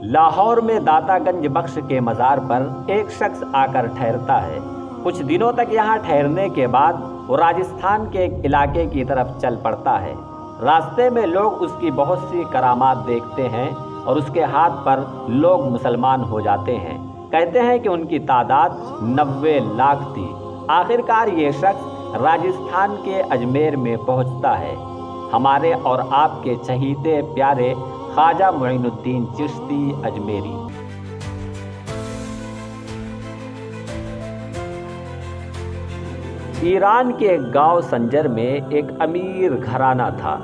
لاہور میں داتا گنج بخش کے مزار پر ایک شخص آ کر ٹھہرتا ہے۔ کچھ دنوں تک یہاں ٹھہرنے کے بعد وہ راجستھان کے ایک علاقے کی طرف چل پڑتا ہے۔ راستے میں لوگ اس کی بہت سی کرامات دیکھتے ہیں اور اس کے ہاتھ پر لوگ مسلمان ہو جاتے ہیں۔ کہتے ہیں کہ ان کی تعداد 90 لاکھ تھی۔ آخرکار یہ شخص راجستھان کے اجمیر میں پہنچتا ہے۔ ہمارے اور آپ کے چہیتے پیارے خواجہ معین الدین چشتی اجمیری۔ ایران کے ایک گاؤں سنجر میں ایک امیر گھرانہ تھا۔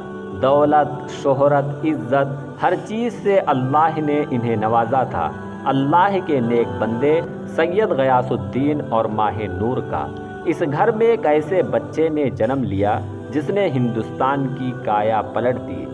دولت، شہرت، عزت، ہر چیز سے اللہ نے انہیں نوازا تھا۔ اللہ کے نیک بندے سید غیاث الدین اور ماہ نور کا اس گھر میں ایک ایسے بچے نے جنم لیا جس نے ہندوستان کی کایا پلٹ دی۔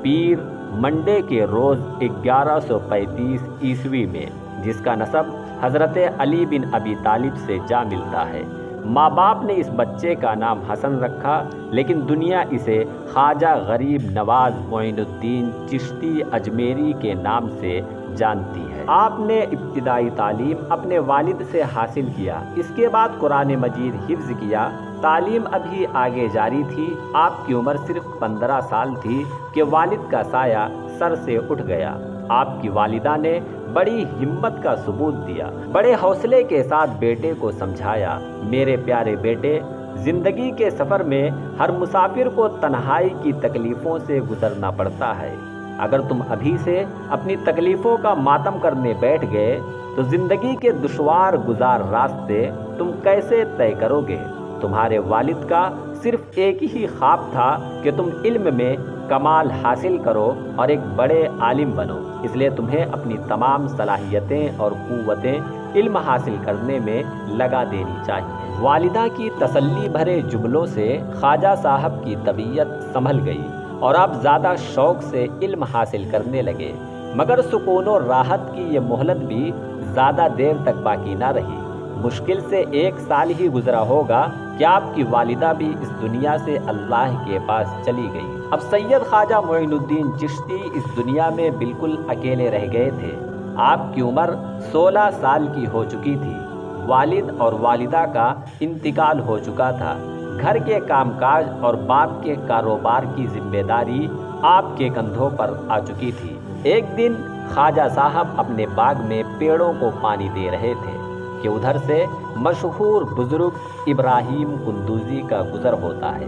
پیر منڈے کے روز 1135 عیسوی میں جس کا نسب حضرت علی بن ابی طالب سے جا ملتا ہے۔ ماں باپ نے اس بچے کا نام حسن رکھا، لیکن دنیا اسے خواجہ غریب نواز معین الدین چشتی اجمیری کے نام سے جانتی ہے۔ آپ نے ابتدائی تعلیم اپنے والد سے حاصل کیا، اس کے بعد قرآن مجید حفظ کیا۔ تعلیم ابھی آگے جاری تھی۔ آپ کی عمر صرف 15 سال تھی کہ والد کا سایہ سر سے اٹھ گیا۔ آپ کی والدہ نے بڑی ہمت کا ثبوت دیا، بڑے حوصلے کے ساتھ بیٹے کو سمجھایا، میرے پیارے بیٹے، زندگی کے سفر میں ہر مسافر کو تنہائی کی تکلیفوں سے گزرنا پڑتا ہے۔ اگر تم ابھی سے اپنی تکلیفوں کا ماتم کرنے بیٹھ گئے تو زندگی کے دشوار گزار راستے تم کیسے طے کرو گے؟ تمہارے والد کا صرف ایک ہی خواب تھا کہ تم علم میں کمال حاصل کرو اور ایک بڑے عالم بنو، اس لیے تمہیں اپنی تمام صلاحیتیں اور قوتیں علم حاصل کرنے میں لگا دینی چاہیے۔ والدہ کی تسلی بھرے جملوں سے خواجہ صاحب کی طبیعت سنبھل گئی اور آپ زیادہ شوق سے علم حاصل کرنے لگے، مگر سکون و راحت کی یہ مہلت بھی زیادہ دیر تک باقی نہ رہی۔ مشکل سے 1 سال ہی گزرا ہوگا کہ آپ کی والدہ بھی اس دنیا سے اللہ کے پاس چلی گئی۔ اب سید خواجہ معین الدین چشتی اس دنیا میں بالکل اکیلے رہ گئے تھے۔ آپ کی عمر 16 سال کی ہو چکی تھی۔ والد اور والدہ کا انتقال ہو چکا تھا۔ گھر کے کام کاج اور باپ کے کاروبار کی ذمہ داری آپ کے کندھوں پر آ چکی تھی۔ ایک دن خواجہ صاحب اپنے باغ میں پیڑوں کو پانی دے رہے تھے کہ ادھر سے مشہور بزرگ ابراہیم قندوزی کا گزر ہوتا ہے۔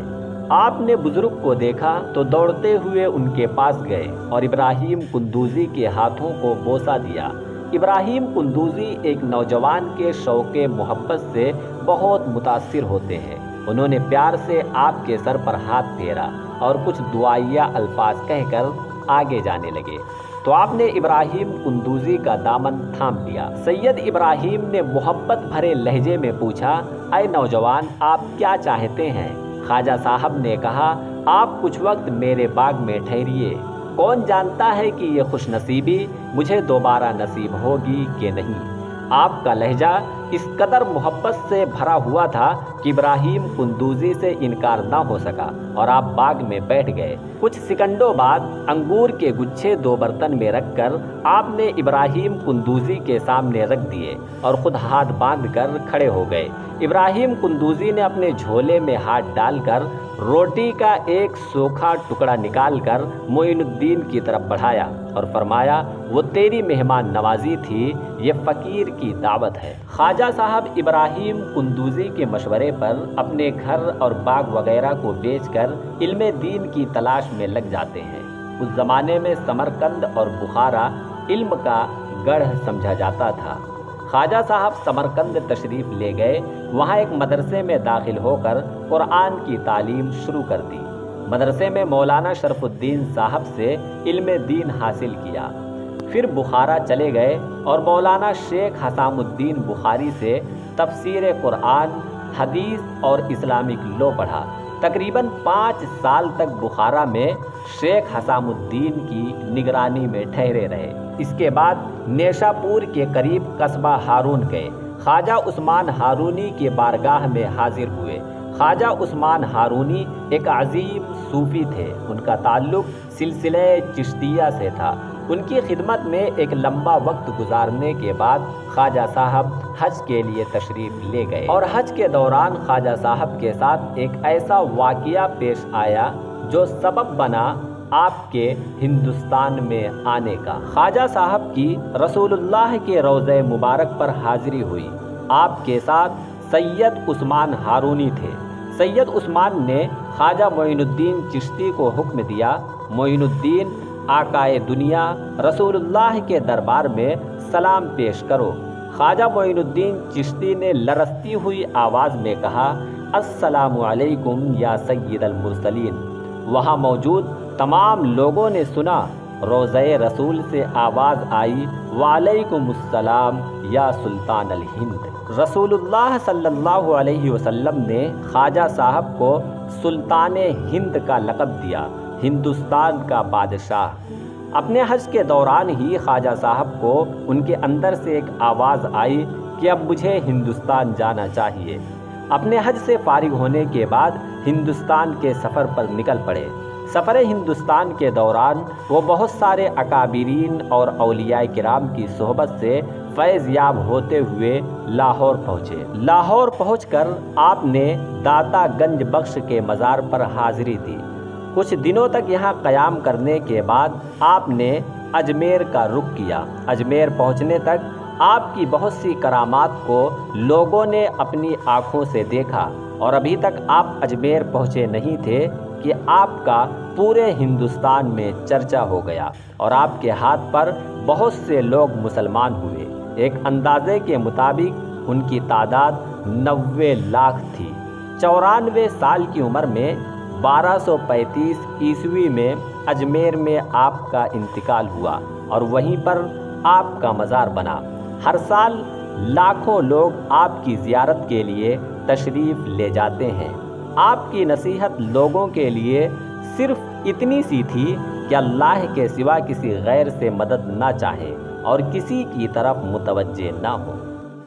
آپ نے بزرگ کو دیکھا تو دوڑتے ہوئے ان کے پاس گئے اور ابراہیم قندوزی کے ہاتھوں کو بوسہ دیا۔ ابراہیم قندوزی ایک نوجوان کے شوق محبت سے بہت متاثر ہوتے ہیں۔ انہوں نے پیار سے آپ کے سر پر ہاتھ پھیرا اور کچھ دعائیہ الفاظ کہہ کر آگے جانے لگے تو آپ نے ابراہیم قندوزی کا دامن تھام لیا۔ سید ابراہیم نے محبت بھرے لہجے میں پوچھا، اے نوجوان، آپ کیا چاہتے ہیں؟ خواجہ صاحب نے کہا، آپ کچھ وقت میرے باغ میں ٹھہریے، کون جانتا ہے کہ یہ خوش نصیبی مجھے دوبارہ نصیب ہوگی کہ نہیں۔ آپ کا لہجہ اس قدر محبت سے بھرا ہوا تھا کہ ابراہیم قندوزی سے انکار نہ ہو سکا اور آپ باغ میں بیٹھ گئے۔ کچھ سیکنڈوں بعد انگور کے گچھے 2 برتن میں رکھ کر آپ نے ابراہیم قندوزی کے سامنے رکھ دیے اور خود ہاتھ باندھ کر کھڑے ہو گئے۔ ابراہیم قندوزی نے اپنے جھولے میں ہاتھ ڈال کر روٹی کا ایک سوکھا ٹکڑا نکال کر معین الدین کی طرف بڑھایا اور فرمایا، وہ تیری مہمان نوازی تھی، یہ فقیر کی دعوت ہے۔ خواجہ صاحب ابراہیم قندوزی کے مشورے پر اپنے گھر اور باغ وغیرہ کو بیچ کر علم دین کی تلاش میں لگ جاتے ہیں۔ اس زمانے میں سمرقند اور بخارا علم کا گڑھ سمجھا جاتا تھا۔ خواجہ صاحب سمرقند تشریف لے گئے، وہاں ایک مدرسے میں داخل ہو کر قرآن کی تعلیم شروع کر دی۔ مدرسے میں مولانا شرف الدین صاحب سے علم دین حاصل کیا۔ پھر بخارا چلے گئے اور مولانا شیخ حسام الدین بخاری سے تفسیر قرآن، حدیث اور اسلامک لاء پڑھا۔ تقریباً 5 سال تک بخارا میں شیخ حسام الدین کی نگرانی میں ٹھہرے رہے۔ اس کے بعد نیشا پور کے قریب قصبہ ہارون گئے۔ خواجہ عثمان ہارونی کے بارگاہ میں حاضر ہوئے۔ خواجہ عثمان ہارونی ایک عظیم صوفی تھے۔ ان کا تعلق سلسلہ چشتیہ سے تھا۔ ان کی خدمت میں ایک لمبا وقت گزارنے کے بعد خواجہ صاحب حج کے لیے تشریف لے گئے، اور حج کے دوران خواجہ صاحب کے ساتھ ایک ایسا واقعہ پیش آیا جو سبب بنا آپ کے ہندوستان میں آنے کا۔ خواجہ صاحب کی رسول اللہ کے روضہ مبارک پر حاضری ہوئی۔ آپ کے ساتھ سید عثمان ہارونی تھے۔ سید عثمان نے خواجہ معین الدین چشتی کو حکم دیا، معین الدین آقائے دنیا رسول اللہ کے دربار میں سلام پیش کرو۔ خواجہ معین الدین چشتی نے لرزتی ہوئی آواز میں کہا، السلام علیکم یا سید المرسلین۔ وہاں موجود تمام لوگوں نے سنا۔ روضہ رسول سے آواز آئی، وعلیکم السلام یا سلطان الہند۔ رسول اللہ صلی اللہ علیہ وسلم نے خواجہ صاحب کو سلطان ہند کا لقب دیا، ہندوستان کا بادشاہ۔ اپنے حج کے دوران ہی خواجہ صاحب کو ان کے اندر سے ایک آواز آئی کہ اب مجھے ہندوستان جانا چاہیے۔ اپنے حج سے فارغ ہونے کے بعد ہندوستان کے سفر پر نکل پڑے۔ سفر ہندوستان کے دوران وہ بہت سارے اکابرین اور اولیاء کرام کی صحبت سے فیض یاب ہوتے ہوئے لاہور پہنچے۔ لاہور پہنچ کر آپ نے داتا گنج بخش کے مزار پر حاضری دی۔ کچھ دنوں تک یہاں قیام کرنے کے بعد آپ نے اجمیر کا رخ کیا۔ اجمیر پہنچنے تک آپ کی بہت سی کرامات کو لوگوں نے اپنی آنکھوں سے دیکھا، اور ابھی تک آپ اجمیر پہنچے نہیں تھے کہ آپ کا پورے ہندوستان میں چرچا ہو گیا، اور آپ کے ہاتھ پر بہت سے لوگ مسلمان ہوئے۔ ایک اندازے کے مطابق ان کی تعداد 90 لاکھ تھی۔ 94 سال کی عمر میں 1235 عیسوی میں اجمیر میں آپ کا انتقال ہوا، اور وہیں پر آپ کا مزار بنا۔ ہر سال لاکھوں لوگ آپ کی زیارت کے لیے تشریف لے جاتے ہیں۔ آپ کی نصیحت لوگوں کے لیے صرف اتنی سی تھی کہ اللہ کے سوا کسی غیر سے مدد نہ چاہیں اور کسی کی طرف متوجہ نہ ہو۔